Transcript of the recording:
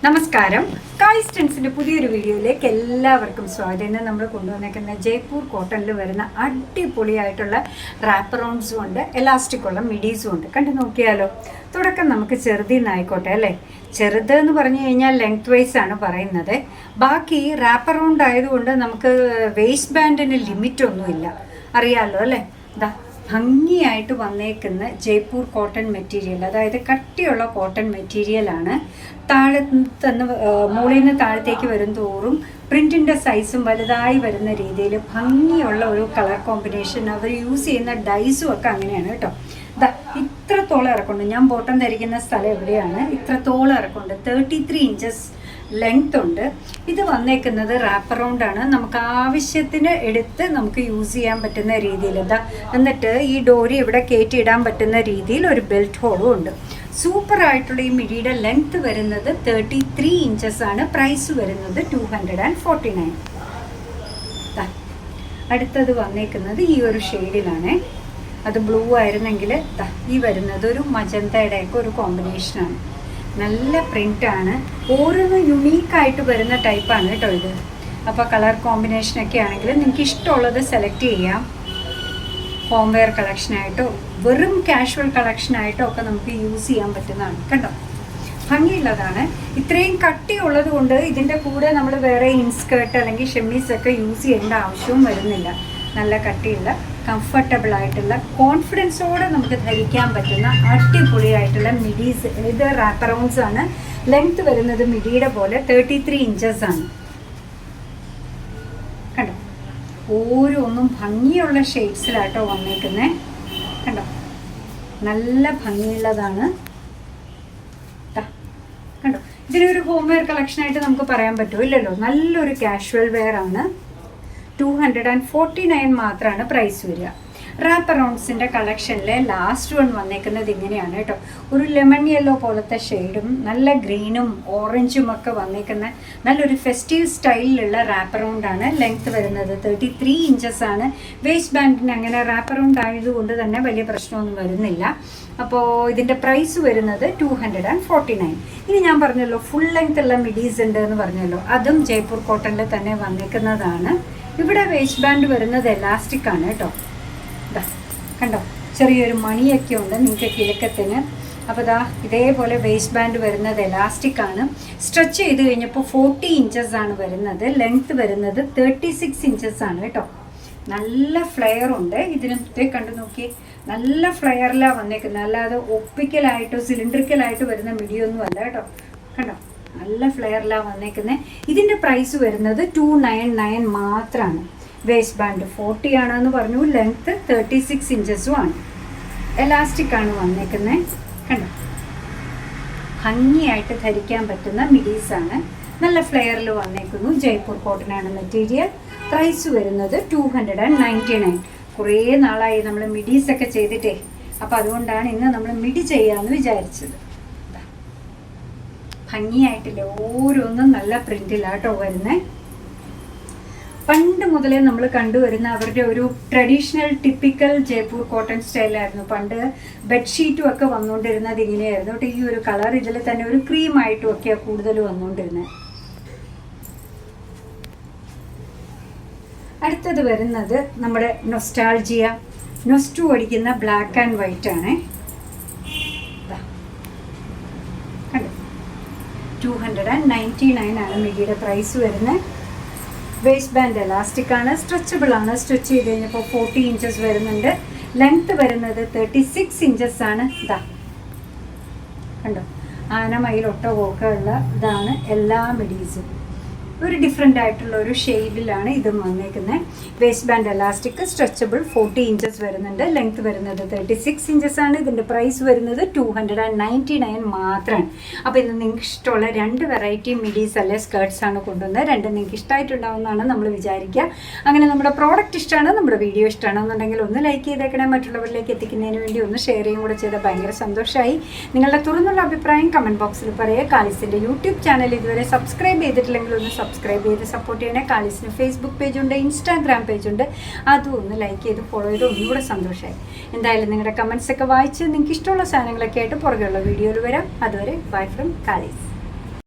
നമസ്കാരം. കാളിസ്റ്റൻസിൻ്റെ പുതിയൊരു വീഡിയോയിലേക്ക് എല്ലാവർക്കും സ്വാഗതം. ഇന്ന് നമ്മൾ കൊണ്ടുവന്നേക്കുന്ന ജയ്പൂർ കോട്ടണിൽ വരുന്ന അടിപൊളിയായിട്ടുള്ള റാപ്പ് റൗണ്ട്സും ഉണ്ട്, എലാസ്റ്റിക് ഉള്ള മിഡീസും ഉണ്ട്. കണ്ടു നോക്കിയാലോ. തുടക്കം നമുക്ക് ചെറുതിന്നായിക്കോട്ടെ അല്ലേ. ചെറുത് എന്ന് പറഞ്ഞു കഴിഞ്ഞാൽ ലെങ്ത് വൈസ് ആണ് പറയുന്നത്. ബാക്കി റാപ്പ് റൗണ്ട് ആയതുകൊണ്ട് നമുക്ക് വേസ്റ്റ് ബാൻഡിന് ലിമിറ്റ് ഒന്നുമില്ല, അറിയാമല്ലോ അല്ലേ. ഇതാ ഭംഗിയായിട്ട് വന്നേക്കുന്ന ജയ്പൂർ കോട്ടൺ മെറ്റീരിയൽ, അതായത് കട്ടിയുള്ള കോട്ടൺ മെറ്റീരിയലാണ്. താഴെ നിന്ന് മുകളിൽ നിന്ന് താഴത്തേക്ക് വരും തോറും പ്രിൻറ്റിൻ്റെ സൈസും വലുതായി വരുന്ന രീതിയിൽ ഭംഗിയുള്ള ഒരു കളർ കോമ്പിനേഷൻ. അവർ യൂസ് ചെയ്യുന്ന ഡൈസും ഒക്കെ അങ്ങനെയാണ് കേട്ടോ. ഇതാ ഇത്രത്തോളം ഇറക്കുണ്ട്. ഞാൻ ബോട്ടം ധരിക്കുന്ന സ്ഥലം എവിടെയാണ്, ഇത്രത്തോളം ഇറക്കുണ്ട്. 33 ഇഞ്ചസ് ലെങ്ത് ഉണ്ട്. ഇത് വന്നേക്കുന്നത് റാപ്പ് റൗണ്ടാണ്. നമുക്ക് ആവശ്യത്തിന് എടുത്ത് നമുക്ക് യൂസ് ചെയ്യാൻ പറ്റുന്ന രീതിയിൽ ഇതാ. എന്നിട്ട് ഈ ഡോരി ഇവിടെ കയറ്റിയിടാൻ പറ്റുന്ന രീതിയിൽ ഒരു ബെൽറ്റ് ഹോളും ഉണ്ട്. സൂപ്പറായിട്ടുള്ള ഈ മിഡിയുടെ ലെങ്ത് വരുന്നത് 33 ഇഞ്ചസ് ആണ്. പ്രൈസ് വരുന്നത് 249. അടുത്തത് വന്നേക്കുന്നത് ഈ ഒരു ഷെയ്ഡിലാണ്. അത് ബ്ലൂ ആയിരുന്നെങ്കിൽ ഈ വരുന്നത് ഒരു മജന്തയുടെയൊക്കെ ഒരു കോമ്പിനേഷനാണ്. നല്ല പ്രിൻ്റാണ്. ഓരോന്നും യുണീക്കായിട്ട് വരുന്ന ടൈപ്പാണ് കേട്ടോ ഇത്. അപ്പോൾ കളർ കോമ്പിനേഷനൊക്കെ ആണെങ്കിൽ നിങ്ങൾക്ക് ഇഷ്ടമുള്ളത് സെലക്ട് ചെയ്യാം. ഹോം വെയർ കളക്ഷനായിട്ടോ വെറും കാഷ്വൽ കളക്ഷനായിട്ടോ ഒക്കെ നമുക്ക് യൂസ് ചെയ്യാൻ പറ്റുന്നതാണ്. കണ്ടോ, ഭംഗിയുള്ളതാണ്. ഇത്രയും കട്ടിയുള്ളത് കൊണ്ട് ഇതിൻ്റെ കൂടെ നമ്മൾ വേറെ ഇൻസ്കേർട്ട് അല്ലെങ്കിൽ ഷെമ്മീസൊക്കെ യൂസ് ചെയ്യേണ്ട ആവശ്യവും വരുന്നില്ല. നല്ല കട്ടിയുള്ള കംഫർട്ടബിൾ ആയിട്ടുള്ള കോൺഫിഡൻസോടെ നമുക്ക് ധരിക്കാൻ പറ്റുന്ന അടിപൊളിയായിട്ടുള്ള മിഡീസ്. ഇത് റാപ്പ് റൗണ്ട്സ് ആണ്. ലെങ്ത് വരുന്നത് മിഡിയുടെ പോലെ 33 ഇഞ്ചസ് ആണ്. കണ്ടോ, ഓരോന്നും ഭംഗിയുള്ള ഷെയ്ഡ്സിലാട്ടോ വന്നേക്കുന്നത്. കണ്ടോ, നല്ല ഭംഗിയുള്ളതാണ്. കണ്ടോ, ഇതിനൊരു ഹോം വെയർ കളക്ഷനായിട്ട് നമുക്ക് പറയാൻ പറ്റുമോ? നല്ലൊരു കാഷ്വൽ വെയർ ആണ്. 249 മാത്രമാണ് പ്രൈസ് വരിക. റാപ്പ് റൗണ്ട്സിൻ്റെ കളക്ഷനിലെ ലാസ്റ്റ് വൺ വന്നേക്കുന്നത് ഇങ്ങനെയാണ് കേട്ടോ. ഒരു ലെമൺ യെല്ലോ പോലത്തെ ഷെയ്ഡും നല്ല ഗ്രീനും ഓറഞ്ചും ഒക്കെ വന്നേക്കുന്ന നല്ലൊരു ഫെസ്റ്റീവ് സ്റ്റൈലിലുള്ള റാപ്പ് റൗണ്ടാണ്. ലെങ്ത് വരുന്നത് 33 ഇഞ്ചസ് ആണ്. വേസ്റ്റ് ബാൻഡിന് അങ്ങനെ റാപ്പ് റൗണ്ട് ആയതുകൊണ്ട് തന്നെ വലിയ പ്രശ്നമൊന്നും വരുന്നില്ല. അപ്പോൾ ഇതിൻ്റെ പ്രൈസ് വരുന്നത് 249. ഇനി ഞാൻ പറഞ്ഞല്ലോ ഫുൾ ലെങ്ത് ഉള്ള മിഡീസ് ഉണ്ട് എന്ന് പറഞ്ഞല്ലോ, അതും ജയ്പൂർ കോട്ടണിൽ തന്നെ വന്നേക്കുന്നതാണ്. ഇവിടെ വേസ്റ്റ് ബാൻഡ് വരുന്നത് എലാസ്റ്റിക് ആണ് കേട്ടോ. കണ്ടോ, ചെറിയൊരു മണിയൊക്കെ ഉണ്ട് നിങ്ങൾക്ക് കിഴക്കത്തിന്. അപ്പോൾ ഇതേപോലെ വേസ്റ്റ് ബാൻഡ് വരുന്നത് എലാസ്റ്റിക് ആണ്. സ്ട്രെച്ച് ചെയ്ത് കഴിഞ്ഞപ്പോൾ 40 ഇഞ്ചസ് ആണ് വരുന്നത്. ലെങ്ത് വരുന്നത് 36 ഇഞ്ചസ് ആണ് കേട്ടോ. നല്ല ഫ്ലെയർ ഉണ്ട് ഇതിന്. കണ്ടു നോക്കി, നല്ല ഫ്ലെയറിലാണ് വന്നേക്കുന്നത്. അല്ലാതെ ഒപ്പിക്കലായിട്ടോ സിലിണ്ടറിക്കലായിട്ട് വരുന്ന മിഡിയൊന്നും അല്ല കേട്ടോ. കണ്ടോ, നല്ല ഫ്ലെയറിലാണ് വന്നേക്കുന്നത്. ഇതിൻ്റെ പ്രൈസ് വരുന്നത് 299 മാത്രമാണ്. വേസ്റ്റ് ബാൻഡ് 40 ആണെന്ന് പറഞ്ഞു. ലെങ്ത്ത് 36 ഇഞ്ചസും ആണ്. എലാസ്റ്റിക് ആണ് വന്നേക്കുന്നത്. കണ്ടോ, ഭംഗിയായിട്ട് ധരിക്കാൻ പറ്റുന്ന മിഡീസാണ്. നല്ല ഫ്ലെയറിൽ വന്നേക്കുന്നു. ജയ്പൂർ കോട്ടനാണ് മെറ്റീരിയൽ. പ്രൈസ് വരുന്നത് 299. കുറേ നാളായി നമ്മൾ മിഡീസൊക്കെ ചെയ്തിട്ടേ, അപ്പോൾ അതുകൊണ്ടാണ് ഇന്ന് നമ്മൾ മിഡി ചെയ്യാമെന്ന് വിചാരിച്ചത്. ഭംഗിയായിട്ടില്ല, ഓരോന്നും നല്ല പ്രിന്റിലാട്ടോ വരുന്നത്. പണ്ട് മുതലേ നമ്മൾ കണ്ടുവരുന്ന അവരുടെ ഒരു ട്രഡീഷണൽ ടിപ്പിക്കൽ ജയ്പൂർ കോട്ടൺ സ്റ്റൈലായിരുന്നു. പണ്ട് ബെഡ്ഷീറ്റും ഒക്കെ വന്നുകൊണ്ടിരുന്നത് ഇങ്ങനെയായിരുന്നു കേട്ടോ. ഈ ഒരു കളർ ഇതിൽ തന്നെ ഒരു ക്രീമായിട്ടും ഒക്കെയാണ് കൂടുതൽ വന്നുകൊണ്ടിരുന്നത്. അടുത്തത് വരുന്നത് നമ്മുടെ നൊസ്റ്റാൾജിയ നൊസ്റ്റു അടിക്കുന്ന ബ്ലാക്ക് ആൻഡ് വൈറ്റ് ആണ്. 299 ആണ് മിഡിയുടെ പ്രൈസ് വരുന്നത്. വേസ്റ്റ് ബാൻഡ് എലാസ്റ്റിക് ആണ്, സ്ട്രെച്ചബിൾ ആണ്. സ്ട്രെച്ച് ചെയ്ത് കഴിഞ്ഞപ്പോൾ 40 ഇഞ്ചസ് വരുന്നുണ്ട്. ലെങ്ത് വരുന്നത് 36 ഇഞ്ചസ് ആണ്. കണ്ടോ, ആന മയിലൊട്ട ഒക്കെ ഉള്ള ഇതാണ് എല്ലാ മിഡീസും. ഒരു ഡിഫറെൻ്റ് ആയിട്ടുള്ള ഒരു ഷെയ്ഡിലാണ് ഇതും വന്നേക്കുന്നത്. Waste band elastic, stretchable, 40 inches വരുന്നുണ്ട്. ലെങ്ത് വരുന്നത് 36 ഇഞ്ചസ് ആണ്. ഇതിൻ്റെ പ്രൈസ് വരുന്നത് 299 മാത്രമാണ്. അപ്പോൾ ഇത് നിങ്ങൾക്ക് ഇഷ്ടമുള്ള 2 വെറൈറ്റി മിഡീസ് അല്ലെ സ്കേർട്സ് ആണ് കൊണ്ടുവന്നത്. രണ്ടും നിങ്ങൾക്ക് ഇഷ്ടമായിട്ടുണ്ടാവുമെന്നാണ് നമ്മൾ വിചാരിക്കുക. അങ്ങനെ നമ്മുടെ പ്രോഡക്റ്റ് ഇഷ്ടമാണ്, നമ്മുടെ വീഡിയോ ഇഷ്ടമാണെന്നുണ്ടെങ്കിൽ ഒന്ന് ലൈക്ക് ചെയ്തേക്കണേ. മറ്റുള്ളവരിലേക്ക് എത്തിക്കുന്നതിന് വേണ്ടി ഒന്ന് ഷെയർ ചെയ്യും കൂടെ ചെയ്താൽ ഭയങ്കര സന്തോഷമായി. നിങ്ങളുടെ തുറന്നുള്ള അഭിപ്രായം കമൻറ്റ് ബോക്സിൽ പറയുക. കാലിസിൻ്റെ യൂട്യൂബ് ചാനൽ ഇതുവരെ സബ്സ്ക്രൈബ് ചെയ്തിട്ടില്ലെങ്കിൽ ഒന്ന് സബ്സ്ക്രൈബ് ചെയ്ത് സപ്പോർട്ട് ചെയ്യണേ. കാലിസിന് ഫേസ്ബുക്ക് പേജുണ്ട്, ഇൻസ്റ്റാഗ്രാം പേജുണ്ട്. അതും ഒന്ന് ലൈക്ക് ചെയ്ത് ഫോളോ ചെയ്ത് ഒന്നുകൂടെ സന്തോഷമായി. എന്തായാലും നിങ്ങളുടെ കമൻറ്റ്സ് ഒക്കെ വായിച്ച് നിങ്ങൾക്ക് ഇഷ്ടമുള്ള സാധനങ്ങളൊക്കെ ആയിട്ട് പുറകെയുള്ള വീഡിയോയിൽ വരാം. അതുവരെ ബൈ ഫ്രം കാലിസ്.